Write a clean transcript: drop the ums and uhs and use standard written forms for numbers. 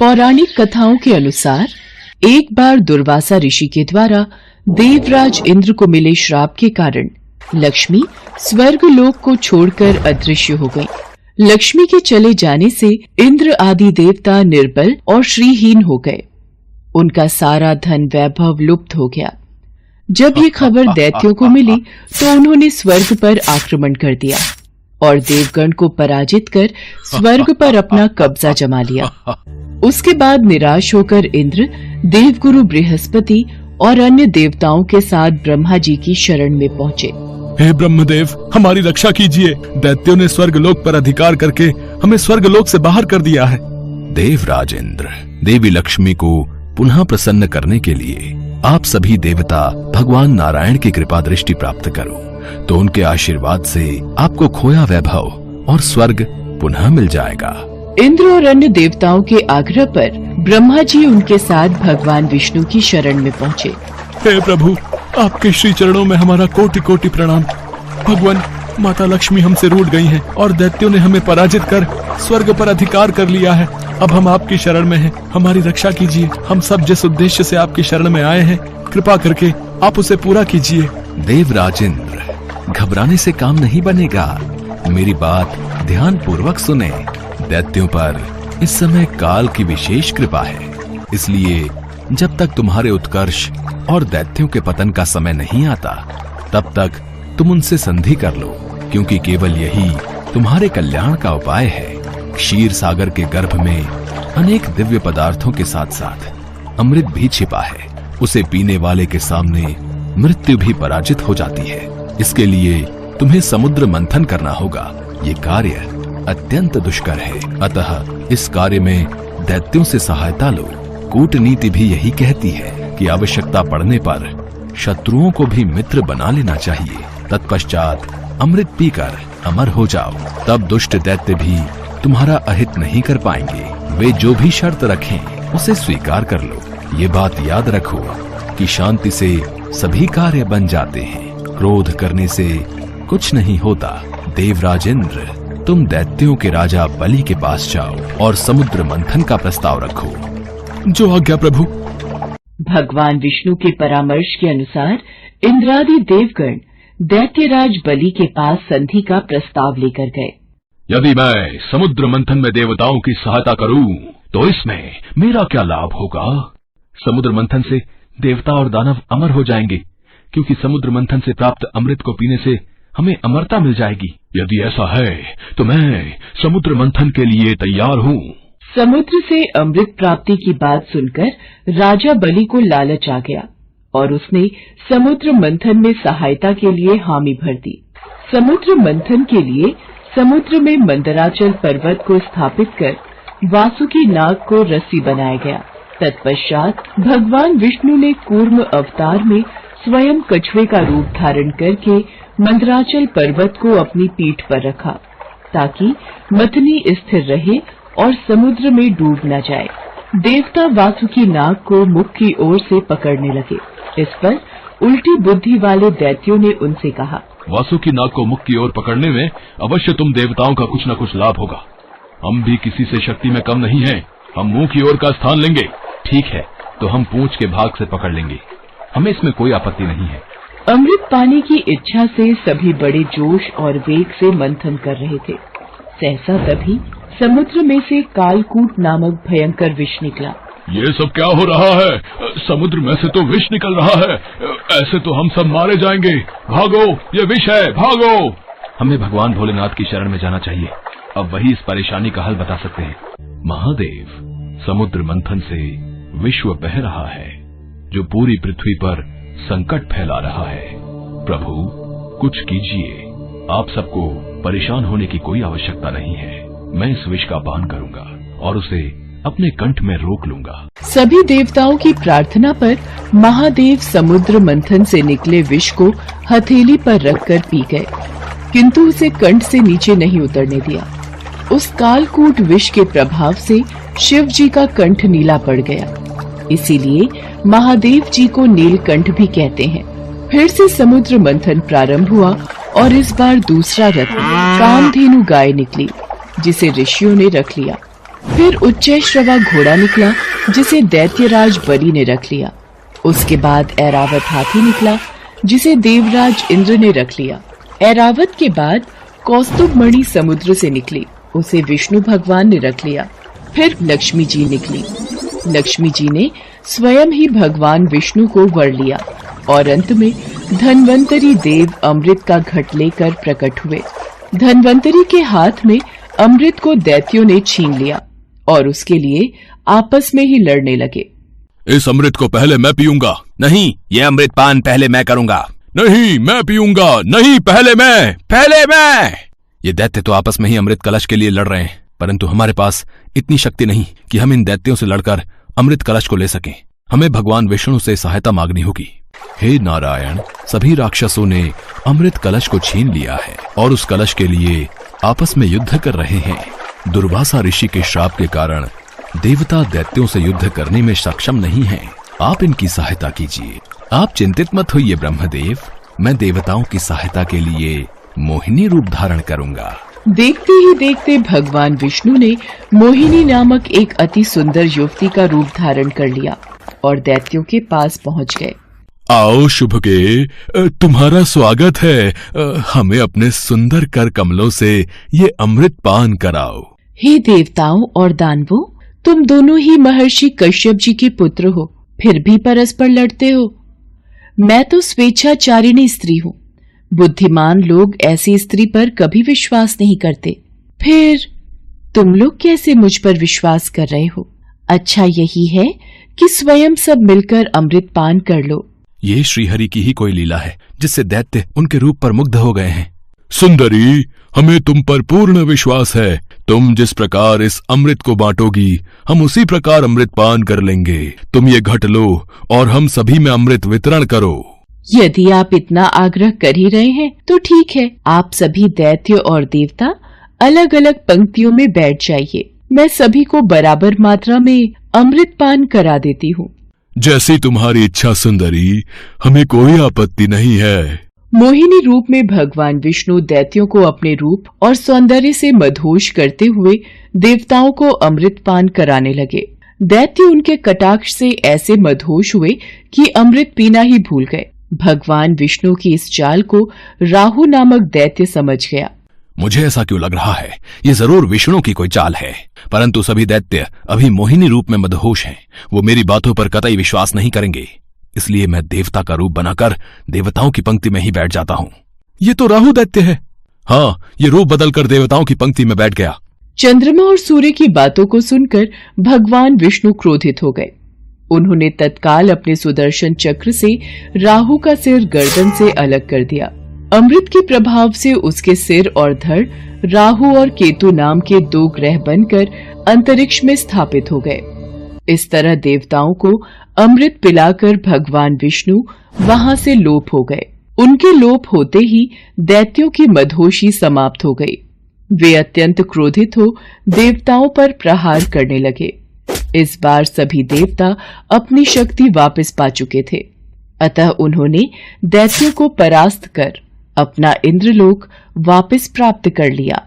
पौराणिक कथाओं के अनुसार एक बार दुर्वासा ऋषि के द्वारा देवराज इंद्र को मिले श्राप के कारण लक्ष्मी स्वर्गलोक को छोड़कर अदृश्य हो गईं। लक्ष्मी के चले जाने से इंद्र आदि देवता निर्बल और श्रीहीन हो गए। उनका सारा धन वैभव लुप्त हो गया। जब ये खबर दैत्यों को मिली तो उन्होंने स्वर्ग पर आक्रमण कर दिया और देवगण को पराजित कर स्वर्ग पर अपना कब्जा जमा लिया। उसके बाद निराश होकर इंद्र देवगुरु बृहस्पति और अन्य देवताओं के साथ ब्रह्मा जी की शरण में पहुँचे। हे ब्रह्मदेव, हमारी रक्षा कीजिए। दैत्यों ने स्वर्गलोक पर अधिकार करके हमें स्वर्गलोक से बाहर कर दिया है। देवराज इंद्र, देवी लक्ष्मी को पुनः प्रसन्न करने के लिए आप सभी देवता भगवान नारायण की कृपा दृष्टि प्राप्त करो, तो उनके आशीर्वाद से आपको खोया वैभव और स्वर्ग पुनः मिल जाएगा। इंद्र और अन्य देवताओं के आग्रह पर ब्रह्मा जी उनके साथ भगवान विष्णु की शरण में पहुँचे। हे प्रभु, आपके श्री चरणों में हमारा कोटि कोटि प्रणाम। भगवान, माता लक्ष्मी हमसे रूठ गई हैं और दैत्यों ने हमें पराजित कर स्वर्ग पर अधिकार कर लिया है। अब हम आपकी शरण में हैं, हमारी रक्षा कीजिए। हम सब जिस उद्देश्य से आपकी शरण में आए हैं, कृपा करके आप उसे पूरा कीजिए। देवराज इंद्र, घबराने से काम नहीं बनेगा। मेरी बात ध्यान पूर्वक सुने। दैत्यों पर इस समय काल की विशेष कृपा है, इसलिए जब तक तुम्हारे उत्कर्ष और दैत्यों के पतन का समय नहीं आता, तब तक तुम उनसे संधि कर लो, क्योंकि केवल यही तुम्हारे कल्याण का उपाय है। क्षीर सागर के गर्भ में अनेक दिव्य पदार्थों के साथ साथ अमृत भी छिपा है। उसे पीने वाले के सामने मृत्यु भी पराजित हो जाती है। इसके लिए तुम्हें समुद्र मंथन करना होगा। ये कार्य अत्यंत दुष्कर है, अतः इस कार्य में दैत्यों से सहायता लो। कूटनीति भी यही कहती है कि आवश्यकता पड़ने पर शत्रुओं को भी मित्र बना लेना चाहिए। तत्पश्चात अमृत पीकर अमर हो जाओ, तब दुष्ट दैत्य भी तुम्हारा अहित नहीं कर पाएंगे। वे जो भी शर्त रखें उसे स्वीकार कर लो। ये बात याद रखो कि शांति से सभी कार्य बन जाते हैं, क्रोध करने से कुछ नहीं होता। देवराज इंद्र, तुम दैत्यों के राजा बलि के पास जाओ और समुद्र मंथन का प्रस्ताव रखो। जो आज्ञा प्रभु। भगवान विष्णु के परामर्श के अनुसार इंद्रादि देवगण दैत्यराज बलि के पास संधि का प्रस्ताव लेकर गए। यदि मैं समुद्र मंथन में देवताओं की सहायता करूं, तो इसमें मेरा क्या लाभ होगा? समुद्र मंथन से देवता और दानव अमर हो जाएंगे, क्योंकि समुद्र मंथन से प्राप्त अमृत को पीने से हमें अमरता मिल जाएगी। यदि ऐसा है तो मैं समुद्र मंथन के लिए तैयार हूँ। समुद्र से अमृत प्राप्ति की बात सुनकर राजा बलि को लालच आ गया और उसने समुद्र मंथन में सहायता के लिए हामी भर दी। समुद्र मंथन के लिए समुद्र में मंदराचल पर्वत को स्थापित कर वासुकी नाग को रस्सी बनाया गया। तत्पश्चात भगवान विष्णु ने कूर्म अवतार में स्वयं कछुए का रूप धारण करके मंदराचल पर्वत को अपनी पीठ पर रखा, ताकि मथनी स्थिर रहे और समुद्र में डूब न जाए। देवता वासुकी नाग को मुख की ओर से पकड़ने लगे। इस पर उल्टी बुद्धि वाले दैत्यों ने उनसे कहा, वासुकी नाग को मुख की ओर पकड़ने में अवश्य तुम देवताओं का कुछ न कुछ लाभ होगा। हम भी किसी से शक्ति में कम नहीं हैं। हम मुंह की ओर का स्थान लेंगे। ठीक है, तो हम पूंछ के भाग से पकड़ लेंगे। हमें इसमें कोई आपत्ति नहीं है। अमृत पाने की इच्छा से सभी बड़े जोश और वेग से मंथन कर रहे थे। सहसा तभी समुद्र में से कालकूट नामक भयंकर विष निकला। ये सब क्या हो रहा है? समुद्र में से तो विष निकल रहा है। ऐसे तो हम सब मारे जाएंगे। भागो, ये विष है, भागो। हमें भगवान भोलेनाथ की शरण में जाना चाहिए। अब वही इस परेशानी का हल बता सकते हैं। महादेव, समुद्र मंथन से विश्व बह रहा है, जो पूरी पृथ्वी पर संकट फैला रहा है। प्रभु, कुछ कीजिए। आप सबको परेशान होने की कोई आवश्यकता नहीं है। मैं इस विष का पान करूंगा और उसे अपने कंठ में रोक लूंगा। सभी देवताओं की प्रार्थना पर महादेव समुद्र मंथन से निकले विष को हथेली पर रखकर पी गए, किंतु उसे कंठ से नीचे नहीं उतरने दिया। उस कालकूट विष के प्रभाव से शिव जी का कंठ नीला पड़ गया, इसीलिए महादेव जी को नीलकंठ भी कहते हैं। फिर से समुद्र मंथन प्रारंभ हुआ और इस बार दूसरा रत्न कामधेनु गाय निकली, जिसे ऋषियों ने रख लिया। फिर उच्चैश्रवा घोड़ा निकला जिसे दैत्यराज बलि ने रख लिया। उसके बाद ऐरावत हाथी निकला जिसे देवराज इंद्र ने रख लिया। ऐरावत के बाद कौस्तुभ मणि समुद्र से निकली, उसे विष्णु भगवान ने रख लिया। फिर लक्ष्मी जी निकली। लक्ष्मी जी ने स्वयं ही भगवान विष्णु को वर लिया और अंत में धन्वंतरी देव अमृत का घट लेकर प्रकट हुए। धन्वंतरी के हाथ में अमृत को दैत्यों ने छीन लिया और उसके लिए आपस में ही लड़ने लगे। इस अमृत को पहले मैं पीऊंगा। नहीं, ये अमृत पान पहले मैं करूंगा। नहीं, मैं पीऊंगा। नहीं, पहले मैं। ये दैत्य तो आपस में ही अमृत कलश के लिए लड़ रहे हैं, परंतु हमारे पास इतनी शक्ति नहीं कि हम इन दैत्यों से लड़कर अमृत कलश को ले सकें। हमें भगवान विष्णु से सहायता मांगनी होगी। हे नारायण, सभी राक्षसों ने अमृत कलश को छीन लिया है और उस कलश के लिए आपस में युद्ध कर रहे हैं। दुर्वासा ऋषि के श्राप के कारण देवता दैत्यों से युद्ध करने में सक्षम नहीं हैं। आप इनकी सहायता कीजिए। आप चिंतित मत होइए ब्रह्मदेव, मैं देवताओं की सहायता के लिए मोहिनी रूप धारण करूंगा। देखते ही देखते भगवान विष्णु ने मोहिनी नामक एक अति सुंदर युवती का रूप धारण कर लिया और दैत्यों के पास पहुंच गए। आओ शुभगे, तुम्हारा स्वागत है। हमें अपने सुंदर कर कमलों से ये अमृत पान कराओ। हे देवताओं और दानवों, तुम दोनों ही महर्षि कश्यप जी के पुत्र हो, फिर भी परस्पर लड़ते हो। मैं तो स्वेच्छाचारिणी स्त्री हूँ। बुद्धिमान लोग ऐसी स्त्री पर कभी विश्वास नहीं करते, फिर तुम लोग कैसे मुझ पर विश्वास कर रहे हो? अच्छा यही है कि स्वयं सब मिलकर अमृत पान कर लो। ये श्रीहरि की ही कोई लीला है जिससे दैत्य उनके रूप पर मुग्ध हो गए हैं। सुंदरी, हमें तुम पर पूर्ण विश्वास है। तुम जिस प्रकार इस अमृत को बांटोगी, हम उसी प्रकार अमृत पान कर लेंगे। तुम ये घट लो और हम सभी में अमृत वितरण करो। यदि आप इतना आग्रह कर ही रहे हैं तो ठीक है, आप सभी दैत्य और देवता अलग अलग पंक्तियों में बैठ जाइए। मैं सभी को बराबर मात्रा में अमृत पान करा देती हूँ। जैसी तुम्हारी इच्छा सुंदरी, हमें कोई आपत्ति नहीं है। मोहिनी रूप में भगवान विष्णु दैत्यों को अपने रूप और सौंदर्य से मदहोश करते हुए देवताओं को अमृत पान कराने लगे। दैत्य उनके कटाक्ष से ऐसे मदहोश हुए कि अमृत पीना ही भूल गए। भगवान विष्णु की इस चाल को राहु नामक दैत्य समझ गया। मुझे ऐसा क्यों लग रहा है, ये जरूर विष्णु की कोई चाल है, परंतु सभी दैत्य अभी मोहिनी रूप में मदहोश हैं। वो मेरी बातों पर कतई विश्वास नहीं करेंगे, इसलिए मैं देवता का रूप बनाकर देवताओं की पंक्ति में ही बैठ जाता हूँ। ये तो राहु दैत्य है। हाँ, ये रूप बदलकर देवताओं की पंक्ति में बैठ गया। चंद्रमा और सूर्य की बातों को सुनकर भगवान विष्णु क्रोधित हो गए। उन्होंने तत्काल अपने सुदर्शन चक्र से राहु का सिर गर्दन से अलग कर दिया। अमृत के प्रभाव से उसके सिर और धड़ राहु और केतु नाम के दो ग्रह बनकर अंतरिक्ष में स्थापित हो गए। इस तरह देवताओं को अमृत पिलाकर भगवान विष्णु वहां से लोप हो गए। उनके लोप होते ही दैत्यों की मदहोशी समाप्त हो गई। वे अत्यंत क्रोधित हो देवताओं पर प्रहार करने लगे। इस बार सभी देवता अपनी शक्ति वापस पा चुके थे, अतः उन्होंने दैत्यों को परास्त कर अपना इंद्रलोक वापस प्राप्त कर लिया।